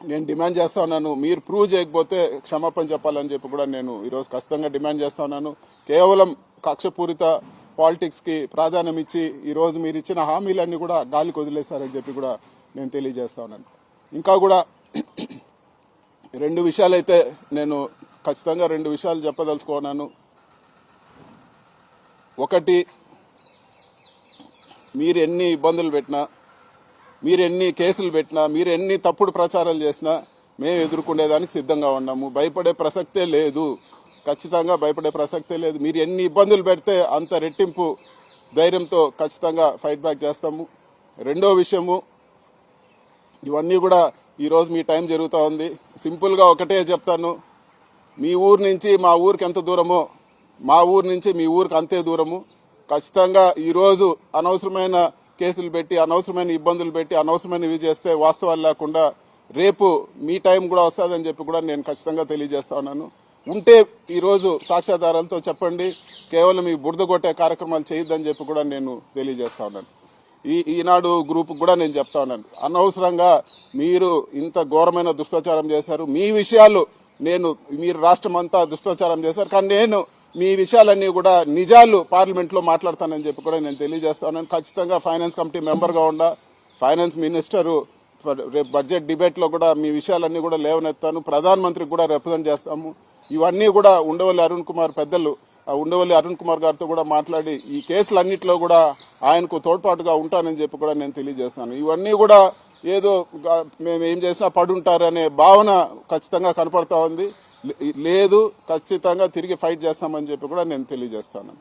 నేను డిమాండ్ చేస్తా ఉన్నాను. మీరు ప్రూవ్ చేయకపోతే క్షమాపణ చెప్పాలని చెప్పి కూడా నేను ఈరోజు ఖచ్చితంగా డిమాండ్ చేస్తా ఉన్నాను. కేవలం కక్షపూరిత పాలిటిక్స్ కి ప్రాధాన్యం ఇచ్చి ఈరోజు మీరు ఇచ్చిన హామీలన్నీ కూడా గాలికి వదిలేశారని చెప్పి కూడా నేను తెలియజేస్తా ఉన్నాను. ఇంకా కూడా రెండు విషయాలైతే నేను ఖచ్చితంగా చెప్పదలుచుకున్నాను. ఒకటి, మీరు ఎన్ని ఇబ్బందులు పెట్టినా, మీరు ఎన్ని కేసులు పెట్టినా, మీరు ఎన్ని తప్పుడు ప్రచారాలు చేసినా మేము ఎదుర్కొనేదానికి సిద్ధంగా ఉన్నాము. భయపడే ప్రసక్తే లేదు. ఖచ్చితంగా భయపడే ప్రసక్తే లేదు. మీరు ఎన్ని ఇబ్బందులు పెడితే అంత రెట్టింపు ధైర్యంతో ఖచ్చితంగా ఫైట్ బ్యాక్ చేస్తాము. రెండో విషయము, ఇవన్నీ కూడా ఈరోజు మీ టైం జరుగుతూ ఉంది. సింపుల్గా ఒకటే చెప్తాను. మీ ఊరు నుంచి మా ఊరికి ఎంత దూరమో మా ఊరు నుంచి మీ ఊరికి అంతే దూరము. ఖచ్చితంగా ఈరోజు అనవసరమైన కేసులు పెట్టి, అనవసరమైన ఇబ్బందులు పెట్టి, అనవసరమైనవి చేస్తే వాస్తవాలు లేకుండా రేపు మీ టైం కూడా వస్తుందని చెప్పి కూడా నేను ఖచ్చితంగా తెలియజేస్తా ఉన్నాను. ఉంటే ఈరోజు సాక్ష్యాధారాలతో చెప్పండి. కేవలం ఈ బురద కొట్టే కార్యక్రమాలు చేయొద్దని చెప్పి కూడా నేను తెలియజేస్తా ఉన్నాను. ఈనాడు గ్రూప్ కూడా నేను చెప్తా ఉన్నాను. అనవసరంగా మీరు ఇంత ఘోరమైన దుష్ప్రచారం చేశారు. మీ విషయాలు మీరు రాష్ట్రం అంతా దుష్ప్రచారం చేశారు. కానీ నేను మీ విషయాలన్నీ కూడా నిజాలు పార్లమెంట్ లో మాట్లాడతానని చెప్పి కూడా నేను తెలియజేస్తాను. ఖచ్చితంగా ఫైనాన్స్ కమిటీ మెంబర్ గా ఉండా, ఫైనాన్స్ మినిస్టర్ రేపు బడ్జెట్ డిబేట్ లో కూడా మీ విషయాలన్నీ కూడా లేవనెత్తాను. ప్రధానమంత్రికి కూడా రిప్రజెంట్ చేస్తాము. ఇవన్నీ కూడా ఉండవల్లి అరుణ్ కుమార్ పెద్దలు ఉండవల్లి అరుణ్ కుమార్ గారితో కూడా మాట్లాడి ఈ కేసులన్నింటిలో కూడా ఆయనకు తోడ్పాటుగా ఉంటానని చెప్పి కూడా నేను తెలియజేస్తాను. ఇవన్నీ కూడా ఏదో మేము ఏం చేసినా పడుంటారనే భావన ఖచ్చితంగా కనపడతా ఉంది. లేదు, ఖచ్చితంగా తిరిగి ఫైట్ చేస్తామని చెప్పి కూడా నేను తెలియజేస్తాను.